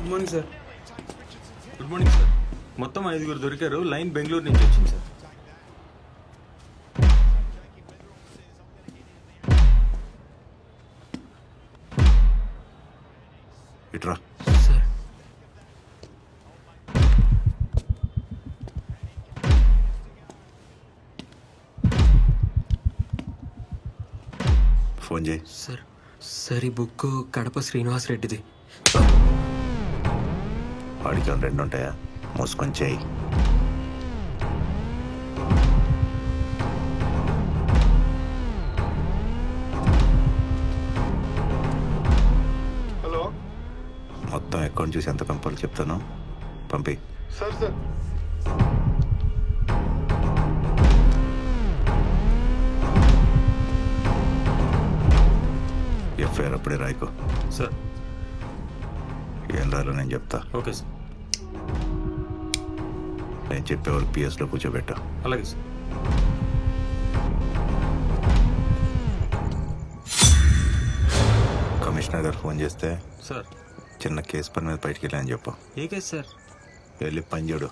Good morning sir. Good morning sir. మొత్తం 5 దొరికారు. Line Bengaluru నుంచి వచ్చింది సార్. ఇట్రా. సార్ ఫోన్ చేయి. సార్ సార్ ఈ బుక్ కడప శ్రీనివాస్ రెడ్డిది. వాడికి 2 ఉంటాయా? మూసుకొని చేయి. హలో మొత్తం అకౌంట్ చూసి ఎంత పంపాలో చెప్తాను, పంపి. సార్ సార్ ఎఫ్ఐఆర్ అప్పుడే రాయకు. సార్ ఏం రాలో నేను చెప్తా. Okay sir. నేను చెప్పేవారు పిఎస్లో కూర్చోబెట్టా. అలాగే సార్. కమిషనర్ గారు ఫోన్ చేస్తే సార్ చిన్న కేసు పని మీద బయటికి వెళ్ళాను చెప్పు. ఏ కేసు సార్? వెళ్ళి పని చూడు.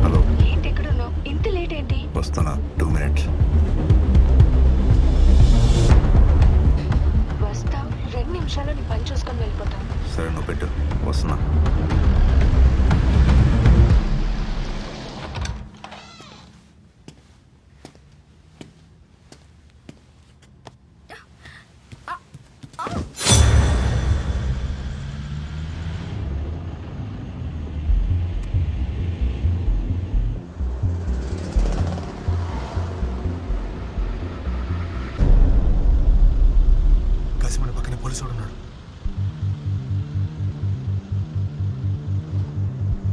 హలో, ఏంటి ఎక్కడున్నావు? ఇంత లేట్ ఏంటి? వస్తున్నా. 2 minutes. వస్తా 2 నిమిషాల్లో నీ పని చూసుకొని వెళ్ళిపోతాను. సరే, నువ్వు పెట్టు, వస్తున్నా. మన పక్కనే పోలీసు వాడు ఉన్నాడు.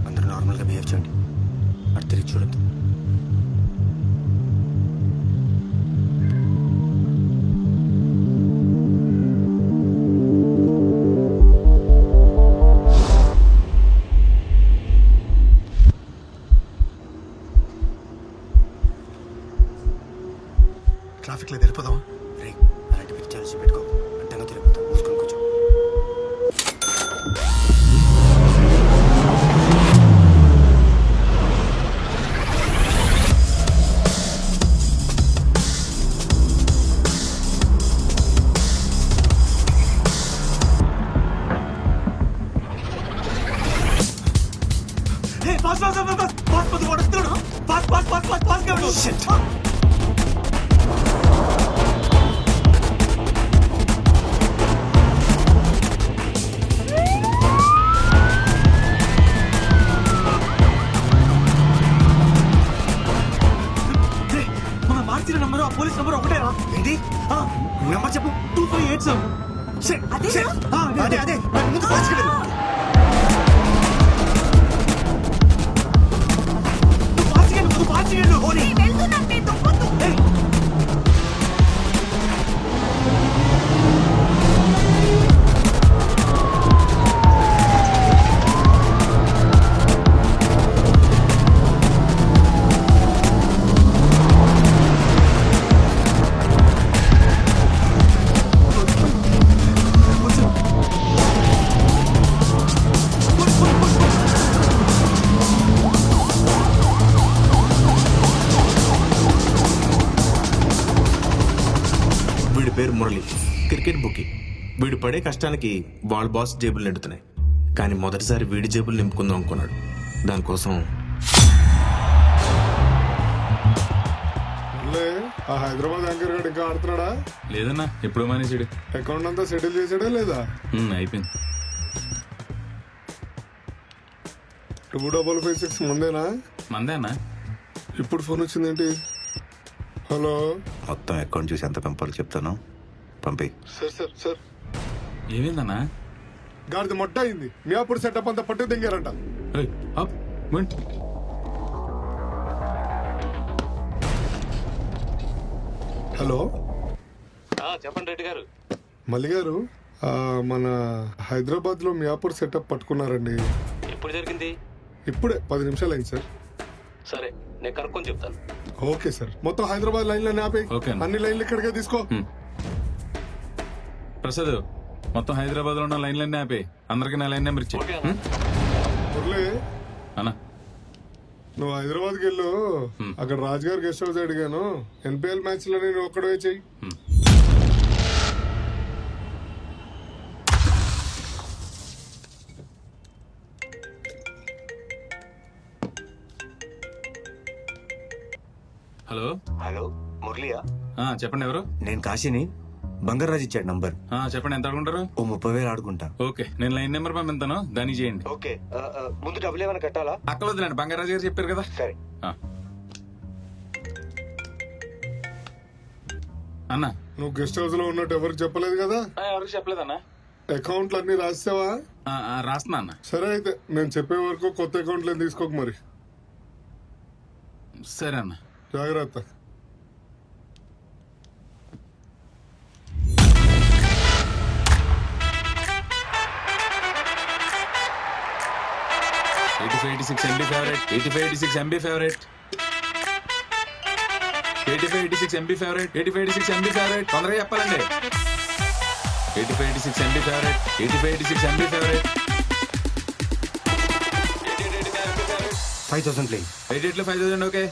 అందరూ నార్మల్గా బిహేవ్ చేయండి. అటు తిరిగి చూడద్దు. ట్రాఫిక్లో వెళ్ళిపోదామా? రే, అలాంటి పిచ్చాల్సి పెట్టుకో. అడ్డంగా తిరిగిపోతాం. మూసుకొని కూర్చో. Fast fast fast fast fast fast వస్తున్నాడు. Fast fast fast fast fast గా షిట్. మార్చిన నంబరు ఆ పోలీస్ నంబర్ ఒకటేనా? ఏంటి నెంబర్ చెప్పు. 2387. అదే అదే ముందు తీసుకెళ్ళు. నువ్వు పాచికెళ్ళు. పేరు మురళి, క్రికెట్ బుక్కి. వీడు పడే కష్టానికి వాళ్ళ బాస్ జేబులు నిండుతున్నాయి. కానీ మొదటిసారి వీడి జేబులు నింపుకుందాం అనుకున్నాడు. దానికోసం ఆ హైదరాబాద్ యాంకర్ గడు ఇంకా ఆడుతున్నాడా? లేదన్నా, ఎప్పుడో మేనేజర్. అకౌంట్ అంతా సెటిల్ చేసాడా లేదా? అయిపోయింది. 2556 ముందేనా? మందే అన్న. ఇప్పుడు ఫోన్ వచ్చిందేంటి? హలో మొత్తం అకౌంట్ చూసి ఎంత పంపాలో చెప్తాను, పంపి. సార్ ఏమైందన్నా? గాడిది మొట్ట అయింది. మియాపూర్ సెటప్ అంతా పట్టు దింగారంట. ఏయ్, అప్, మింట్. హలో చెప్పండి రెడ్డి గారు. మల్లి గారు, మన హైదరాబాద్ లో మియాపూర్ సెటప్ పట్టుకున్నారండి. ఎప్పుడు జరిగింది? ఇప్పుడే 10 నిమిషాలు అయింది సార్. సరే నేను కనుక్కొని చెప్తాను. Okay sir. మొత్తం హైదరాబాద్ లైన్లోనే ఆపే. ఓకే అన్న. అన్ని లైన్లు ఇక్కడికే తీసుకో. ప్రసాద్, మొత్తం హైదరాబాద్ లో ఉన్న లైన్లన్నీ ఆపే. అందరికి నా లైన్ నెంబర్ ఇచ్చే. ఓకే అన్న. మురళి, అన్నా. నువ్వు హైదరాబాద్కి వెళ్ళు. అక్కడ రాజుగారి గెస్ట్ హౌస్ అడిగాను. ఎన్పిఎల్ మ్యాచ్ లో నేను ఒక్కడే చెయ్యి. హలో. హలో మురళియా? చెప్పండి, ఎవరు? నేను కాశీని. బంగారాజు ఇచ్చాడు నంబర్. చెప్పండి, ఎంత అడుగుంటారు? ఓ 30,000 ఆడుకుంటా. ఓకే, నేను లైన్ నెంబర్ పంపిస్తాను, దాన్ని చేయండి. ఓకే, ముందు డబ్బులు ఏమైనా కట్టాలా? అక్కర్లేదులేండి, బంగారాజు గారు చెప్పారు కదా. సరే. అన్నా. నువ్వు గెస్ట్ హౌస్ లో ఉన్నట్టు ఎవరికి చెప్పలేదు కదా? ఎవరికి చెప్పలేదన్నా. అకౌంట్లు అన్ని రాసావా? రాస్తున్నా అన్న. సరే, అయితే నేను చెప్పే వరకు కొత్త అకౌంట్లు ఏం తీసుకోక మరి. సరే అన్న. జాగ్రత్త. MB favourite. 8586 MB favourite. 8586 MB favourite. 8586 MB favourite. తొందరగా చెప్పాలండి. 8586 MB favourite. 8586 MB favourite. 5,000 play. 88 లో 5,000. ఓకే.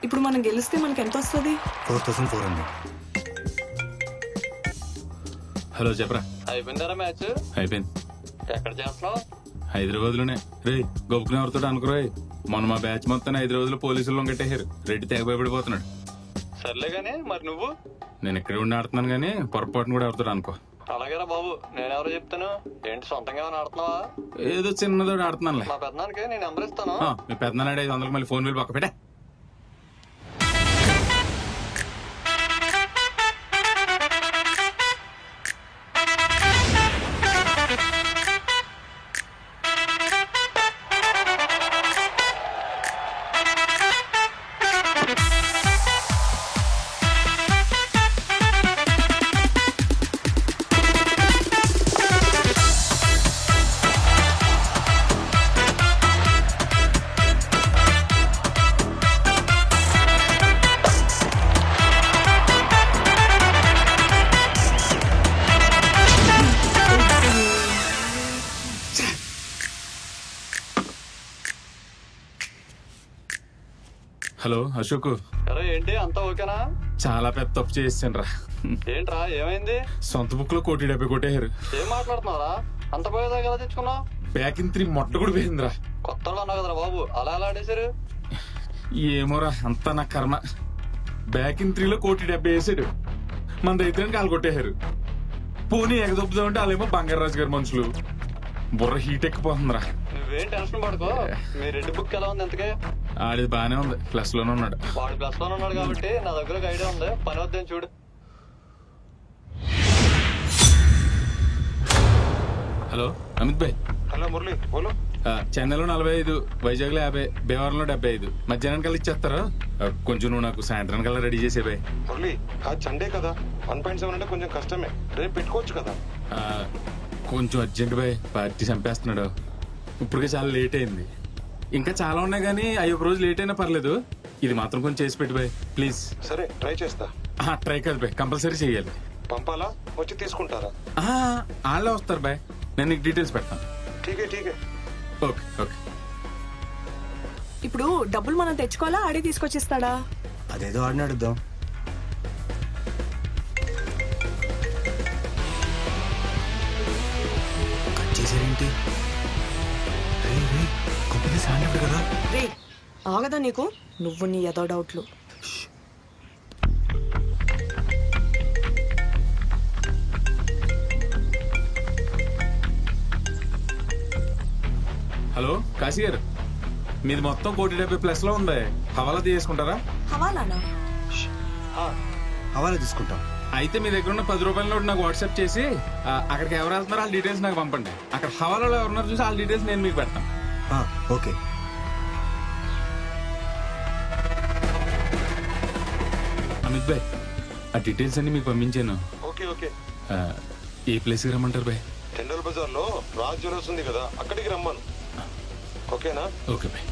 ఇప్పుడు మనం గెలిస్తే మనకి ఎంత వస్తుంది? 4,400. హలో, చెప్పరా. అయిపోయిందారా మ్యాచ్? అయిపోయింది. ఎక్కడ చేస్తున్నావు? హైదరాబాద్ లోనే. రే, గొప్పకుని ఎవరితో అనుకురాయి. మొన్న మా బ్యాచ్ మొత్తం హైదరాబాద్ లో పోలీసులు కట్టేశారు. రెడ్డి తెగ భయపడిపోతున్నాడు. సర్లే గానీ మరి నువ్వు? నేను ఇక్కడ ఉండి ఆడుతున్నాను కానీ పొరపాటును కూడా ఎవరితో అనుకో. అలాగేరా బాబు, నేనెవరో చెప్తాను. ఏంటి సొంతంగా ఏమైనా ఆడుతున్నావా? ఏదో చిన్నదో ఆడుతున్నానులే. మా పెద్దనానికి నేను నెంబర్ ఇస్తాను. మీ పెద్దనాడు 500 మళ్ళీ ఫోన్ బిల్ పక్క పెట్టా. హలో అశోక్. అరే ఏంటి అంతా ఓకేనా? చాలా పెద్ద తప్పు చేసాను రా. ఏంట్రా ఏమైంది? సొంత బుక్ లో 1,70,000 కొట్టేశారు. ఏం మాట్లాడుతున్నారా? అంత పోయేదాకా ఎలా తెచ్చుకున్నావు? బ్యాక్ ఇన్ 3 మొట్ట కూడా పోయిందిరా. కొత్తలో అన్నావు కదరా బాబు, అలా ఎలా ఆడేశారు? ఏమోరా, అంతా నా కర్మ. బ్యాక్ ఇన్ 3 లో 1,70,000 వేసాడు. మన దగ్గర కాలు కొట్టేశారు. పోనీ ఎగదొప్పుదామంటే వాళ్ళేమో బంగారాజు గారి మనుషులు. బుర్ర హీట్ ఎక్కిపోతుందిరా. నువ్వేం టెన్షన్ పడుకో. మీ రెడ్డి బుక్ ఎలా ఉంది ఎంతకే? ఆడిది బానే ఉంది, ప్లస్ లోనే ఉన్నాడు. వాడు ప్లస్ లో ఉన్నాడు కాబట్టి నా దగ్గర ఒక ఐడియా ఉంది, పని వద్దని చూడు. హలో అమిత్ భాయ్. హలో మురళి, బోలో. చెన్నైలో 45, వైజాగ్ లో 50, భీమవరంలో 75. మధ్యాహ్నం కల్లా ఇచ్చేస్తారా? కొంచెం నువ్వు నాకు సాయంత్రం కల్లా రెడీ చేసే బాయ్. మురళి, అది సండే కదా, 1.7 అంటే కొంచెం కష్టమే. రేపు పెట్టుకోవచ్చు కదా. కొంచెం అర్జెంట్ బాయ్, పార్టీ చంపేస్తున్నాడు. ఇప్పటికే చాలా లేట్ అయింది. ఇంకా చాలా ఉన్నాయి కానీ అవి ఒక రోజు లేట్ అయినా పర్లేదు. ఇది మాత్రం కొంచెం చేసి పెట్టి బాయ్ ప్లీజ్. సరే, ట్రై చేస్తా. ట్రై కాదు బాయ్, కంపల్సరీ చెయ్యాలి. పంపాలా? వచ్చి తీసుకుంటారా? వాళ్ళే వస్తారు బాయ్, నేను నీకు డీటెయిల్స్ పెడతాను. ఠీకే. Okay okay. ఇప్పుడు డబ్బులు మనం తెచ్చుకోవాలా, ఆడే తీసుకొచ్చిస్తాడా? అదేదో ఆడిని అడుగుదాం. కట్ చేశారేంటి? కంపెనీ సాండ్ కదా. రే ఆగదా నీకు? నువ్వు నీ ఏదో డౌట్లు. హలో కాశీ గారు, మీది మొత్తం 1,70,00,000 లో ఉంది. హవాలా తీసుకుంటారా? హవాలానా? హవాలా తీసుకుంటాం. అయితే మీ దగ్గర ఉన్న 10 రూపాయల నోటు నాకు వాట్సాప్ చేసి అక్కడికి ఎవరు వెళ్తున్నారో వాళ్ళ డీటెయిల్స్ నాకు పంపండి. అక్కడ హవాలాలో ఎవరున్నారు చూసి వాళ్ళ డీటెయిల్స్ నేను మీకు పెడతాను. ఓకే. అమిత్ భాయ్, ఆ డీటెయిల్స్ అన్ని మీకు పంపించాను. Okay okay. ఆ, ఏ ప్లేస్కి రమ్మంటారు భాయ్? టెండల్ బజార్ లో రాజ్ జ్యువెలర్స్ ఉంది కదా, అక్కడికి రమ్మను. ఓకేనా? ఓకే భాయ్.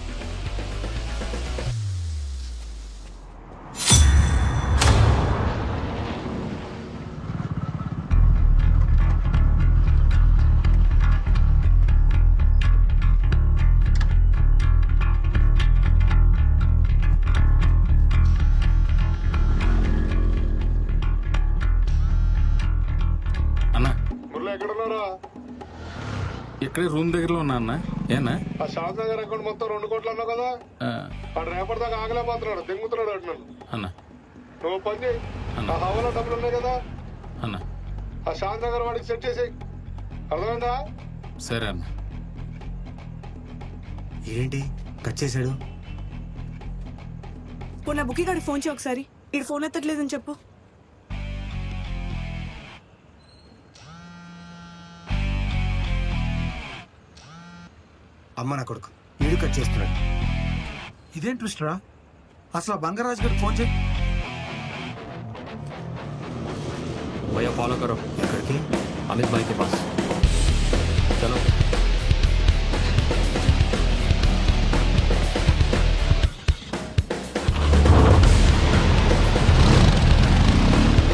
అన్నా, మురళి ఎక్కడున్నారా? ఇక్కడే రూమ్ దగ్గరలో ఉన్నా అన్న. ఏనా? ఆ షాద్ నగర్ అకౌంట్ మొత్తం 2 కోట్లు అన్నావు కదా, ఆ, వాడు రేపటిదాకా ఆగలేకపోతున్నాడు, దింగుతున్నాడు అటు నన్ను. అన్న నువ్వు పని చేయి, ఆ హవాలా డబ్బులు ఉన్నాయి కదా, అన్న ఆ షాద్ నగర్ వాడికి సెట్ చేసేయి. అర్థమైందా? సరే అన్న. ఏంటి కట్ చేశాడు? పోనీ నా బుక్కి గారికి ఫోన్ చేయి ఒకసారి. ఇటు ఫోన్ ఎత్తట్లేదని చెప్పు. అమ్మ నా కొడుకు ఈడు కట్ చేస్తున్నాడు. ఇదేం ట్విస్ట్ రా? అసలు బంగారాజు గారికి ఫోన్ చేయి. भैया फॉलो करो, ఎక్కడికి? अमित भाई के पास.